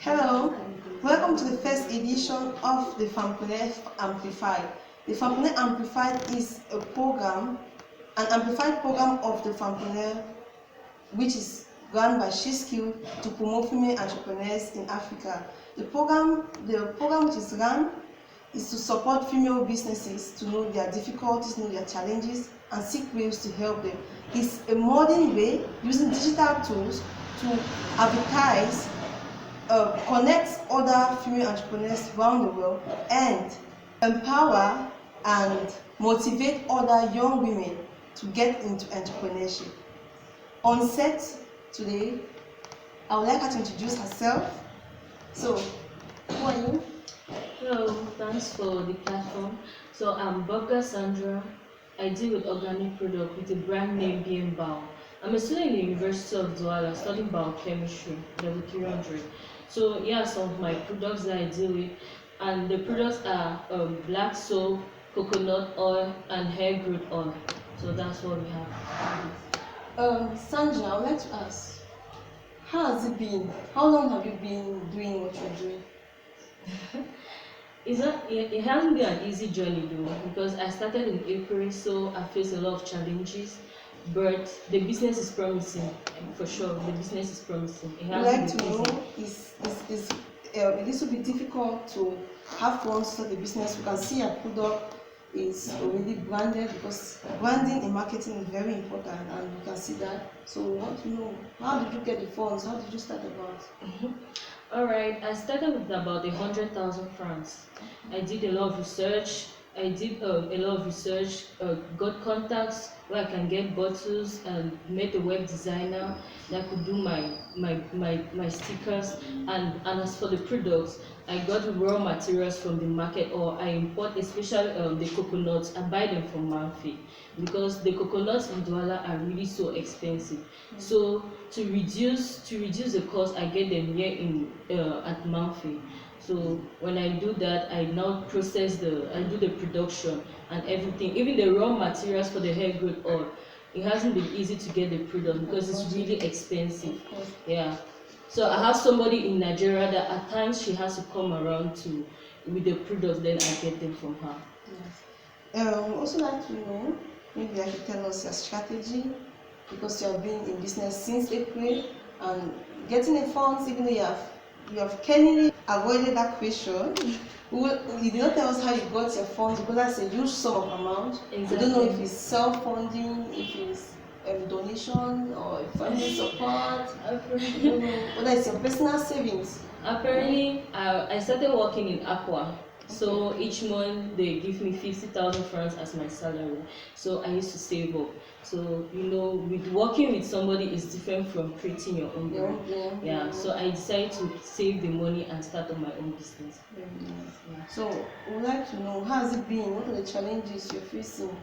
Hello, welcome to the first edition of the Fempreneur Amplified. The Fempreneur Amplified is a program, an amplified program of the Fempreneur, which is run by Sheskilld to promote female entrepreneurs in Africa. The program which is run is to support female businesses to know their difficulties, know their challenges, and seek ways to help them. It's a modern way using digital tools to advertise, connect other female entrepreneurs around the world, and empower and motivate other young women to get into entrepreneurship. On set today, I would like her to introduce herself. So, who are you? Hello, thanks for the platform. So I'm Bobga Sandra. I deal with organic product with a brand name being Bao. I'm a student in the University of Douala studying biochemistry, level 300. So yeah, some of my products that I deal with, and the products are black soap, coconut oil, and hair growth oil. So that's what we have. Sandra, I would like to ask, how has it been? How long have you been doing what you're doing? It hasn't been an easy journey though, because I started in April, so I faced a lot of challenges. But the business is promising, for sure. The business is promising. It I'd like hasn't to been know, easy. is a little bit difficult to have funds to start a business. You can see your product is already branded, because branding in marketing is very important, and you can see that. So we want to know, how did you get the funds? How did you start about? All right, I started with about 100,000 francs. I did a lot of research. Got contacts where I can get bottles, and met a web designer that could do my stickers. And as for the products, I got raw materials from the market, or I import, especially the coconuts. I buy them from Manfi, because the coconuts in Douala are really so expensive. So to reduce the cost, I get them here in at Manfi. So when I do that, I now do the production and everything, even the raw materials for the hair growth oil. It hasn't been easy to get the product because it's really expensive. Yeah. So I have somebody in Nigeria that at times she has to come around to with the products, then I get them from her. Yes. Also like to know, maybe you could tell us your strategy, because you have been in business since April, and getting the funds, even though you have keenly avoided that question. You did not tell us how you got your funds, because that's a huge sum of amount. Exactly. We don't know if it's self-funding, if it's donation, or family support. We don't know whether it's your personal savings. Apparently, I started working in Aqua. So each month they give me 50,000 francs as my salary. So I used to save up. So with working with somebody is different from creating your own money. Yeah. So I decided to save the money and start on my own business. Yeah. So we would like to know, how has it been? What are the challenges you're facing?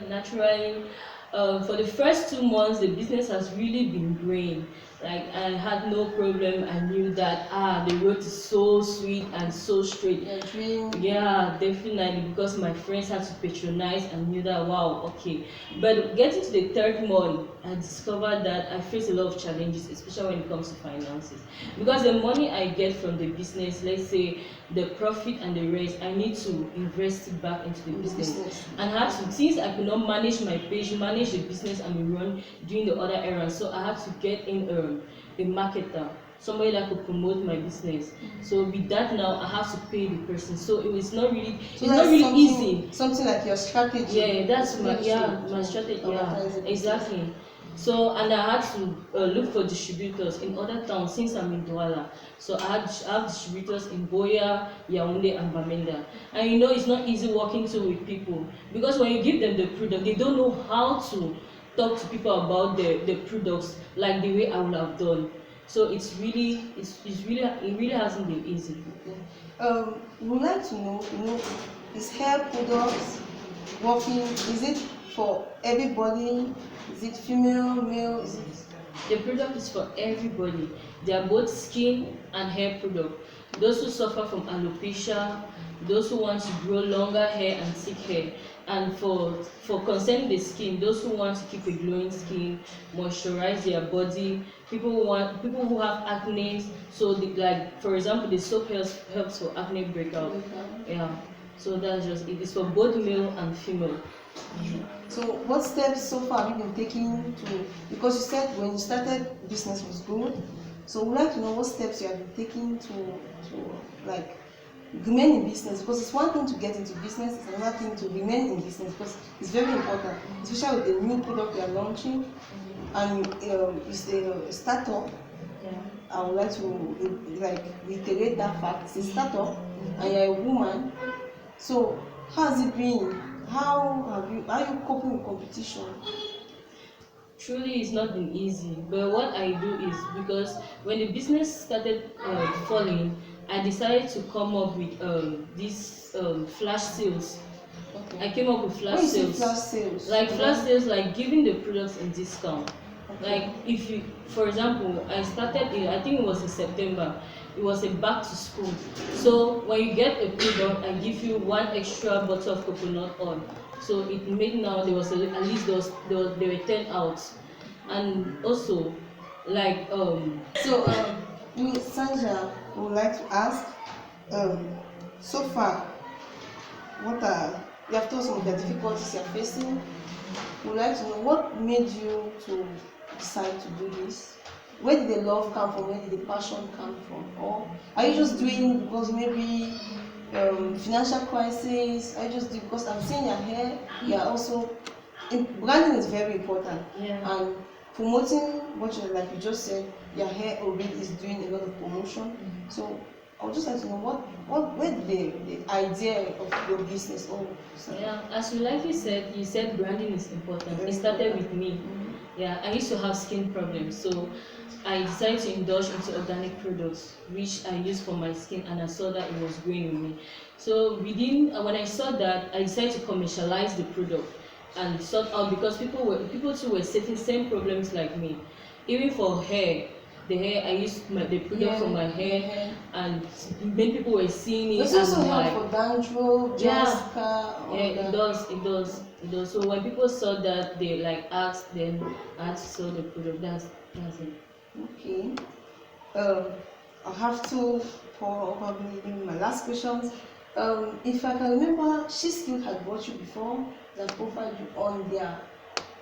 Naturally, for the first 2 months, the business has really been growing. Like, I had no problem. I knew that the road is so sweet and so straight. Yeah, definitely, because my friends had to patronize and knew that, wow, okay. But getting to the 3rd month, I discovered that I face a lot of challenges, especially when it comes to finances. Because the money I get from the business, let's say the profit and the rest, I need to invest it back into the business. And since I could not manage my page, manage the business and the run doing the other errands, so I had to get in a marketer, somebody that could promote my business. So with that now, I have to pay the person. So it's not really easy. Something like your strategy. Yeah, that's my strategy. Yeah, exactly. So, and I had to look for distributors in other towns since I'm in Douala. So I have distributors in Boya, Yaoundé, and Bamenda. And it's not easy working with people, because when you give them the product, they don't know how to talk to people about the products like the way I would have done. So it really hasn't been easy. We would like to know, is hair products working? Is it for everybody? Is it female, male? Is it? The product is for everybody. They are both skin and hair product. Those who suffer from alopecia, those who want to grow longer hair and thick hair, And for concerning the skin, those who want to keep a glowing skin, moisturize their body, people who have acne, so like for example the soap helps for acne breakout. Yeah, so that's just it. It's for both male and female. So what steps so far have you been taking to, because you said when you started business was good, so we'd like to know what steps you have been taking to like remain in business, because it's one thing to get into business, it's another thing to remain in business, because it's very important, especially with the new product we are launching, and it's a startup. Yeah. I would like to like reiterate that fact. It's a startup, and you're a woman. So how has it been? How are you coping with competition? Truly, it's not been easy, but what I do is, because when the business started falling, I decided to come up with these flash sales. I Okay. came up with flash When you say sales. flash sales, Like flash sales, like giving the products in discount. Like if you, for example, I started I think it was in September. It was a back to school. So when you get a product, I give you one extra bottle of coconut oil. So it made now there was at least there were 10 out, and also like so we Sandra would like to ask, um, so far, what are you have told some of the difficulties you're facing. We would like to know what made you to decide to do this. Where did the love come from? Where did the passion come from? Or are you just doing it because maybe financial crisis? Are you just doing because I'm seeing your hair? You are also branding is very important. Yeah. And promoting what you like you just said, your hair already is doing a lot of promotion. So I would just like to know where the idea of your business or yeah, as you like you said branding is important. It started with me. Yeah, I used to have skin problems, so I decided to indulge into organic products, which I use for my skin, and I saw that it was growing with me. So when I saw that, I decided to commercialize the product and sort out, because people too were facing same problems like me. Even for hair, the hair I used the product for my hair, and many people were seeing it. It's also and help like, for dandruff, Jessica. yeah, it does. So when people saw that, they like asked, then I had to sell the product. That's it. Okay. I have to probably in my last questions. If I can remember, sheskilld had brought you before that profiled you on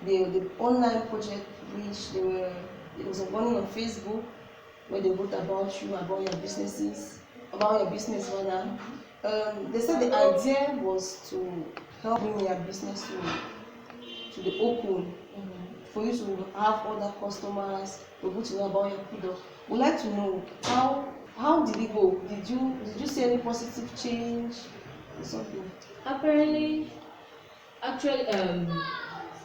the online project which it was running on Facebook, where they wrote about you, about your businesses, about your business rather. They said the idea was to help bring your business to the open, for you to have other customers, for people to know about your product. We'd like to know how did it go? Did you see any positive change or something? Apparently, actually,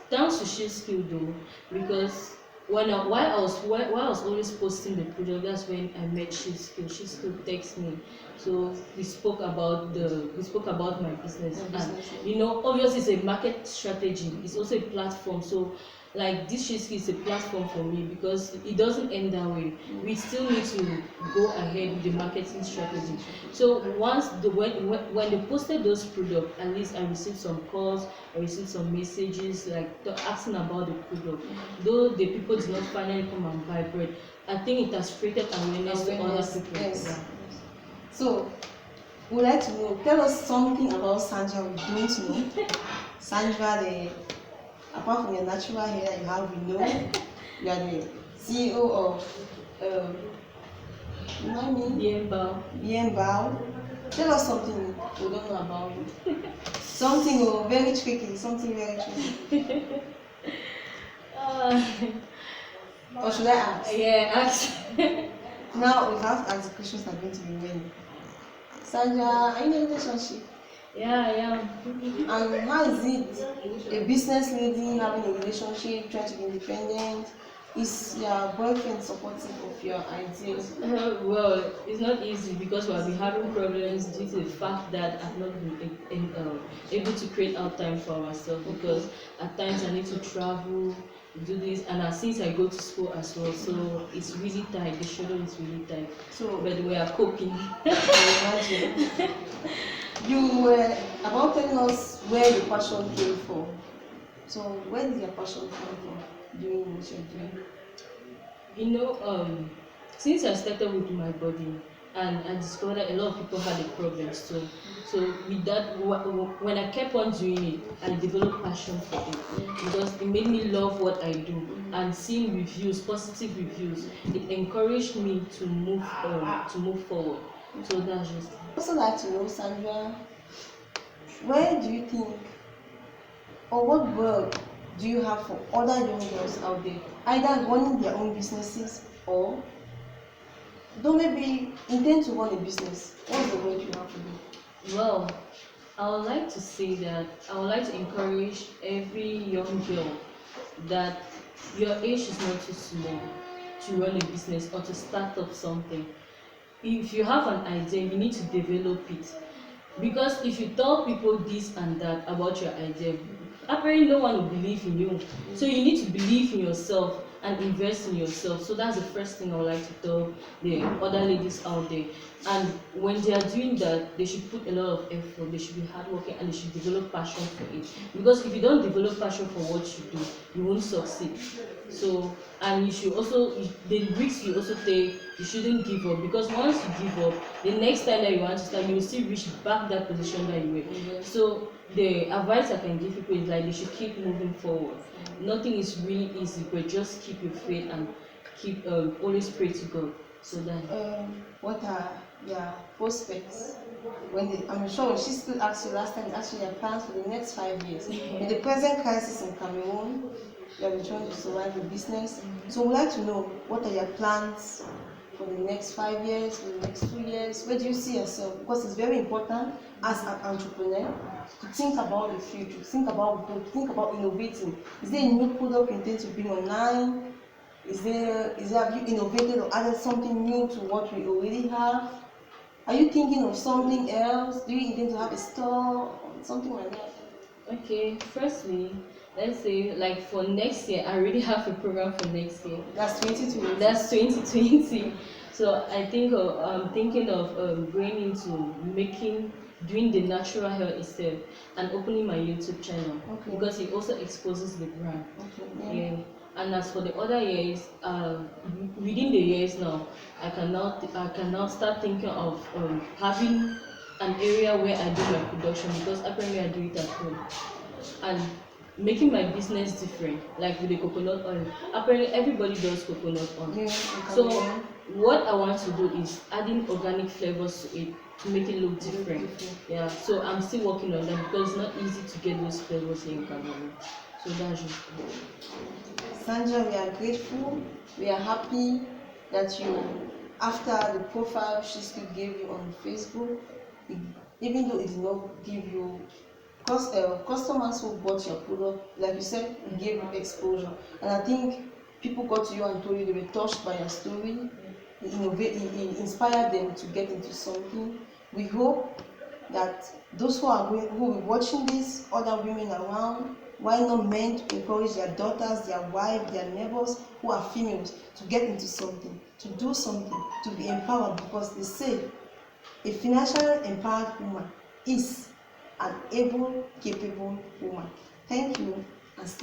thanks to sheskilld though, because while I was always posting the product, that's when I met sheskilld. Sheskilld text me, so we spoke about my business, and obviously it's a market strategy. It's also a platform, so like this sheskilld is a platform for me, because it doesn't end that way. We still need to go ahead with the marketing strategy. So when they posted those products, at least I received some calls, I received some messages like asking about the product. Though the people did not finally come and buy bread, I think it has created awareness to other people. Yes. Yeah. So we'd like to know, tell us something about Sandra we don't know. Sandra, apart from your natural hair that you have, we know you are the CEO of BM Bow. Tell us something we don't know about you. Something very tricky, something very tricky. Or should I ask? Yeah, ask. Now we have to ask the questions that are going to be many. Sandra, are you in a relationship? Yeah, I am. And how is it, a business lady having a relationship, trying to be independent? Is your boyfriend supportive of your ideas? Well, it's not easy, because we have been having problems due to the fact that I've not been able to create out time for ourselves, because at times I need to travel, do this, and since I go to school as well, so it's really tight. The schedule is really tight. So, but we are coping. I imagine. You were about telling us where the passion came from. So where did your passion come from doing what you're doing? Since I started with my body, and I discovered that a lot of people had a problem too. So with that, when I kept on doing it, I developed passion for it because it made me love what I do. And seeing reviews, positive reviews, it encouraged me to move forward. So that's just it. Also like to know, Sandra, where do you think, or what word do you have for other young girls out there, either running their own businesses or don't maybe intend to run a business? What's the word you have for them? Well, I would like to say that I would like to encourage every young girl that your age is not too small to run a business or to start up something. If you have an idea, you need to develop it. Because if you tell people this and that about your idea, apparently no one will believe in you. So you need to believe in yourself and invest in yourself. So that's the first thing I would like to tell the other ladies out there. And when they are doing that, they should put a lot of effort, they should be hardworking, and they should develop passion for it. Because if you don't develop passion for what you do, you won't succeed. So, and you should also, the risks you also take, you shouldn't give up, because once you give up, the next time that you want to start, you will still reach back that position that you were. So the advice I can give people is like they should keep moving forward. Nothing is really easy, but just keep your faith and keep always pray to God. So that What are your prospects? I'm sure when she still asked you last time, asked you your plans for the next 5 years. With the present crisis in Cameroon, you have been trying to survive your business. So we'd like to know, what are your plans for the next 5 years, for the next 2 years? Where do you see yourself? Because it's very important as an entrepreneur to think about the future, think about growth, think about innovating. Is there a new product you intend to bring online? Have you innovated or added something new to what we already have? Are you thinking of something else? Do you intend to have a store or something like that? okay, firstly, let's say like for next year, I already have a program for next year. That's 2020. That's 2020. So I think I'm thinking of going into doing the natural hair itself and opening my YouTube channel. Okay. Because it also exposes the brand. Okay. Yeah. And as for the other years, within the years now, I can now start thinking of having an area where I do my production, because apparently I do it at home, and making my business different, like with the coconut oil. Apparently everybody does coconut oil. Yeah, So what I want to do is adding organic flavors to it to make it look different. Yeah. So I'm still working on that, because it's not easy to get those flavors here in Cameroon. So that's just it. Sandra, we are grateful. We are happy that you, after the profile Sheskilld gave you on Facebook, even though it did not give you customers who bought your product, like you said, it gave you exposure. And I think people got to you and told you they were touched by your story. It inspired them to get into something. We hope that those who will be watching this, other women around, why not men, to encourage their daughters, their wives, their neighbors who are females to get into something, to do something, to be empowered, because they say a financially empowered woman is an able, capable woman. Thank you.